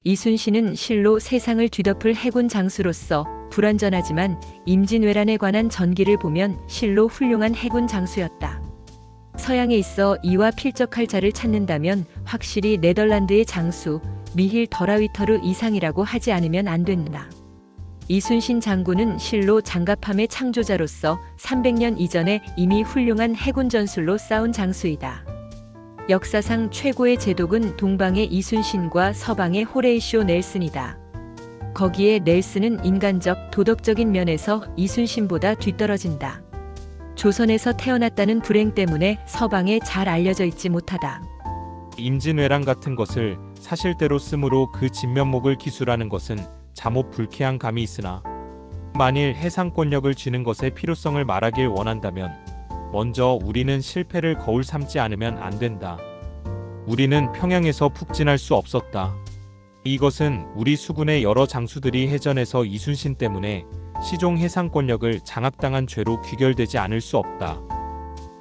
이순신은 실로 세상을 뒤덮을 해군 장수로서 불완전하지만 임진왜란에 관한 전기를 보면 실로 훌륭한 해군 장수였다. 서양에 있어 이와 필적할 자를 찾는다면 확실히 네덜란드의 장수 미힐 더라위터르 이상이라고 하지 않으면 안 된다. 이순신 장군은 실로 장갑함의 창조자로서 300년 이전에 이미 훌륭한 해군 전술로 쌓은 장수이다. 역사상 최고의 제독은 동방의 이순신과 서방의 호레이시오 넬슨이다. 거기에 넬슨은 인간적, 도덕적인 면에서 이순신보다 뒤떨어진다. 조선에서 태어났다는 불행 때문에 서방에 잘 알려져 있지 못하다. 임진왜란 같은 것을 사실대로 쓰므로 그 진면목을 기술하는 것은 잠옷 불쾌한 감이 있으나 만일 해상권력을 쥐는 것의 필요성을 말하길 원한다면 먼저 우리는 실패를 거울 삼지 않으면 안 된다. 우리는 평양에서 북진할 수 없었다. 이것은 우리 수군의 여러 장수들이 해전에서 이순신 때문에 시종 해상권력을 장악당한 죄로 귀결되지 않을 수 없다.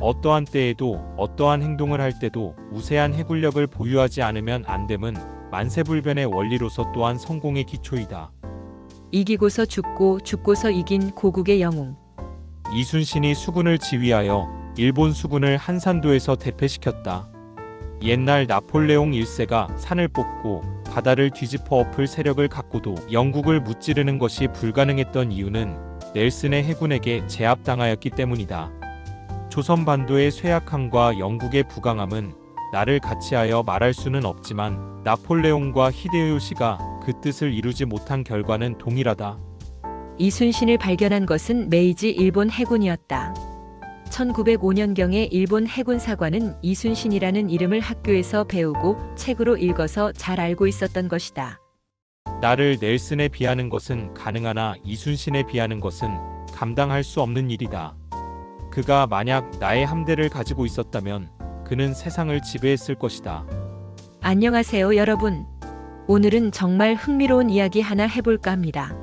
어떠한 때에도 어떠한 행동을 할 때도 우세한 해군력을 보유하지 않으면 안 됨은 만세불변의 원리로서 또한 성공의 기초이다. 이기고서 죽고 죽고서 이긴 고국의 영웅. 이순신이 수군을 지휘하여 일본 수군을 한산도에서 대패시켰다. 옛날 나폴레옹 1세가 산을 뽑고 바다를 뒤집어 엎을 세력을 갖고도 영국을 무찌르는 것이 불가능했던 이유는 넬슨의 해군에게 제압당하였기 때문이다. 조선반도의 쇠약함과 영국의 부강함은 나를 같이하여 말할 수는 없지만 나폴레옹과 히데요시가 그 뜻을 이루지 못한 결과는 동일하다. 이순신을 발견한 것은 메이지 일본 해군이었다. 1905년경에 일본 해군사관은 이순신이라는 이름을 학교에서 배우고 책으로 읽어서 잘 알고 있었던 것이다. 나를 넬슨에 비하는 것은 가능하나 이순신에 비하는 것은 감당할 수 없는 일이다. 그가 만약 나의 함대를 가지고 있었다면 그는 세상을 지배했을 것이다. 안녕하세요, 여러분. 오늘은 정말 흥미로운 이야기 하나 해볼까 합니다.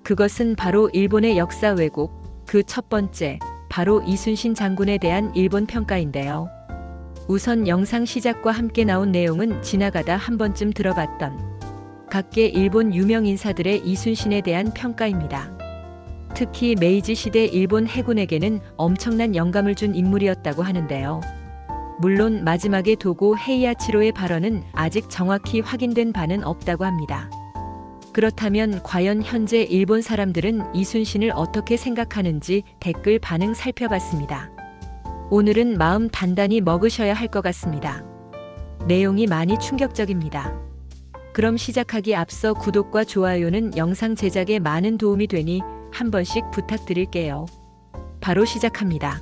그것은 바로 일본의 역사 왜곡, 그 첫 번째, 바로 이순신 장군에 대한 일본 평가인데요. 우선 영상 시작과 함께 나온 내용은 지나가다 한 번쯤 들어봤던 각계 일본 유명 인사들의 이순신에 대한 평가입니다. 특히 메이지 시대 일본 해군에게는 엄청난 영감을 준 인물이었다고 하는데요. 물론 마지막에 도고 헤이아치로의 발언은 아직 정확히 확인된 바는 없다고 합니다. 그렇다면 과연 현재 일본 사람들은 이순신을 어떻게 생각하는지 댓글 반응 살펴봤습니다. 오늘은 마음 단단히 먹으셔야 할 것 같습니다. 내용이 많이 충격적입니다. 그럼 시작하기 앞서 구독과 좋아요는 영상 제작에 많은 도움이 되니 한 번씩 부탁드릴게요. 바로 시작합니다.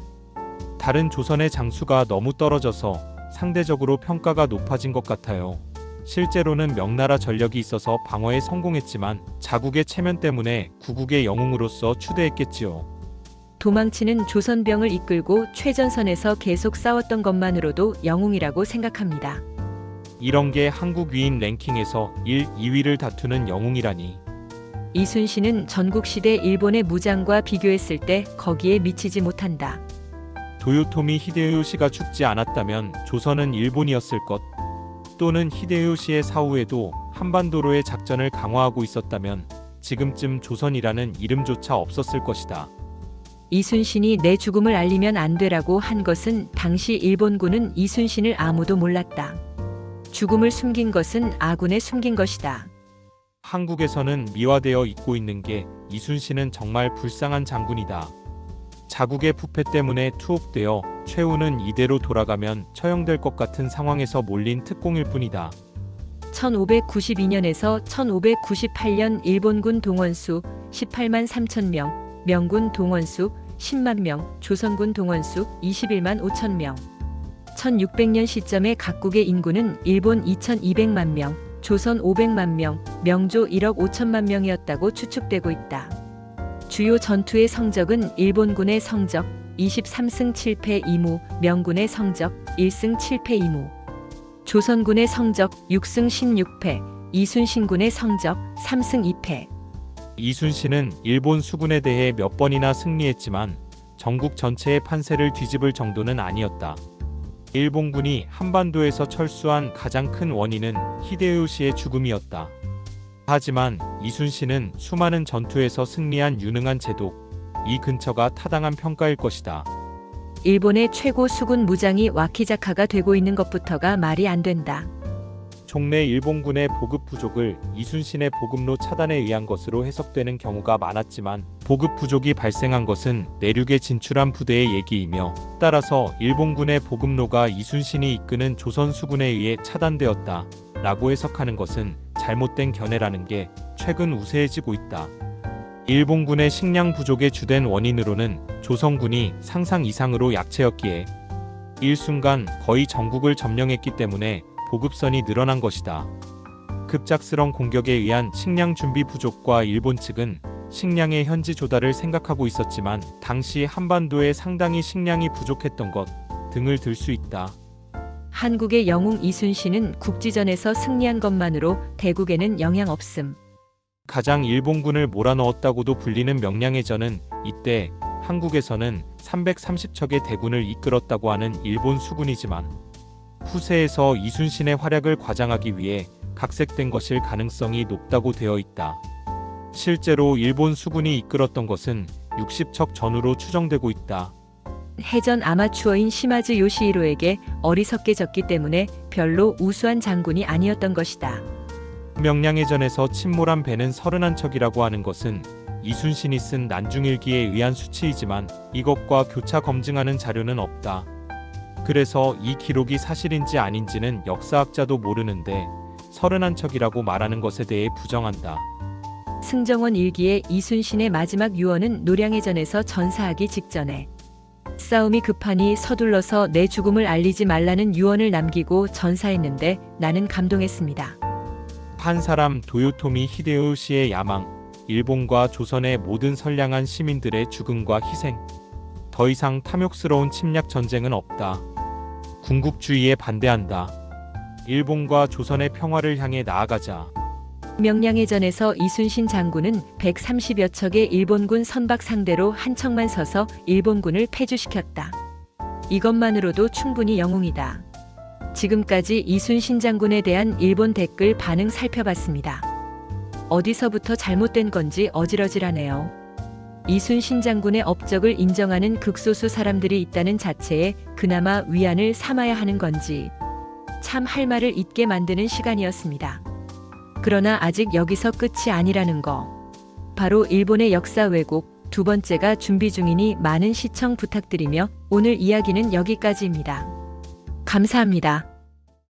다른 조선의 장수가 너무 떨어져서 상대적으로 평가가 높아진 것 같아요. 실제로는 명나라 전력이 있어서 방어에 성공했지만 자국의 체면 때문에 구국의 영웅으로서 추대했겠지요. 도망치는 조선병을 이끌고 최전선에서 계속 싸웠던 것만으로도 영웅이라고 생각합니다. 이런 게 한국 위인 랭킹에서 1, 2위를 다투는 영웅이라니. 이순신은 전국시대 일본의 무장과 비교했을 때 거기에 미치지 못한다. 도요토미 히데요시가 죽지 않았다면 조선은 일본이었을 것. 또는 히데요시의 사후에도 한반도로의 작전을 강화하고 있었다면 지금쯤 조선이라는 이름조차 없었을 것이다. 이순신이 내 죽음을 알리면 안 되라고 한 것은 당시 일본군은 이순신을 아무도 몰랐다. 죽음을 숨긴 것은 아군에 숨긴 것이다. 한국에서는 미화되어 있고 있는 게 이순신은 정말 불쌍한 장군이다. 자국의 부패 때문에 투옥되어 최후는 이대로 돌아가면 처형될 것 같은 상황에서 몰린 특공일 뿐이다. 1592년에서 1598년 일본군 동원수 18만 3천 명, 명군 동원수 10만 명, 조선군 동원수 21만 5천 명. 1600년 시점에 각국의 인구는 일본 2200만 명, 조선 500만 명, 명조 1억 5천만 명이었다고 추측되고 있다. 주요 전투의 성적은 일본군의 성적 23승 7패 2무, 명군의 성적 1승 7패 2무, 조선군의 성적 6승 16패, 이순신군의 성적 3승 2패. 이순신은 일본 수군에 대해 몇 번이나 승리했지만 전국 전체의 판세를 뒤집을 정도는 아니었다. 일본군이 한반도에서 철수한 가장 큰 원인은 히데요시의 죽음이었다. 하지만 이순신은 수많은 전투에서 승리한 유능한 제독, 이 근처가 타당한 평가일 것이다. 일본의 최고 수군 무장이 와키자카가 되고 있는 것부터가 말이 안 된다. 종래 일본군의 보급 부족을 이순신의 보급로 차단에 의한 것으로 해석되는 경우가 많았지만 보급 부족이 발생한 것은 내륙에 진출한 부대의 얘기이며 따라서 일본군의 보급로가 이순신이 이끄는 조선 수군에 의해 차단되었다 라고 해석하는 것은 잘못된 견해라는 게 최근 우세해지고 있다. 일본군의 식량 부족의 주된 원인으로는 조선군이 상상 이상으로 약체였기에 일순간 거의 전국을 점령했기 때문에 보급선이 늘어난 것이다. 급작스런 공격에 의한 식량 준비 부족과 일본 측은 식량의 현지 조달을 생각하고 있었지만 당시 한반도에 상당히 식량이 부족했던 것 등을 들 수 있다. 한국의 영웅 이순신은 국지전에서 승리한 것만으로 대국에는 영향 없음. 가장 일본군을 몰아넣었다고도 불리는 명량해전은 이때 한국에서는 330척의 대군을 이끌었다고 하는 일본 수군이지만 후세에서 이순신의 활약을 과장하기 위해 각색된 것일 가능성이 높다고 되어 있다. 실제로 일본 수군이 이끌었던 것은 60척 전후로 추정되고 있다. 해전 아마추어인 시마즈 요시히로에게 어리석게 졌기 때문에 별로 우수한 장군이 아니었던 것이다. 명량해전에서 침몰한 배는 31척이라고 하는 것은 이순신이 쓴 난중일기에 의한 수치이지만 이것과 교차 검증하는 자료는 없다. 그래서 이 기록이 사실인지 아닌지는 역사학자도 모르는데 31척이라고 말하는 것에 대해 부정한다. 승정원 일기에 이순신의 마지막 유언은 노량해전에서 전사하기 직전에 싸움이 급하니 서둘러서 내 죽음을 알리지 말라는 유언을 남기고 전사했는데 나는 감동했습니다. 한 사람 도요토미 히데요시의 야망, 일본과 조선의 모든 선량한 시민들의 죽음과 희생. 더 이상 탐욕스러운 침략 전쟁은 없다. 군국주의에 반대한다. 일본과 조선의 평화를 향해 나아가자. 명량해전에서 이순신 장군은 130여 척의 일본군 선박 상대로 한 척만 서서 일본군을 패주시켰다. 이것만으로도 충분히 영웅이다. 지금까지 이순신 장군에 대한 일본 댓글 반응 살펴봤습니다. 어디서부터 잘못된 건지 어질어질하네요. 이순신 장군의 업적을 인정하는 극소수 사람들이 있다는 자체에 그나마 위안을 삼아야 하는 건지 참 할 말을 잊게 만드는 시간이었습니다. 그러나 아직 여기서 끝이 아니라는 거. 바로 일본의 역사 왜곡 두 번째가 준비 중이니 많은 시청 부탁드리며 오늘 이야기는 여기까지입니다. 감사합니다.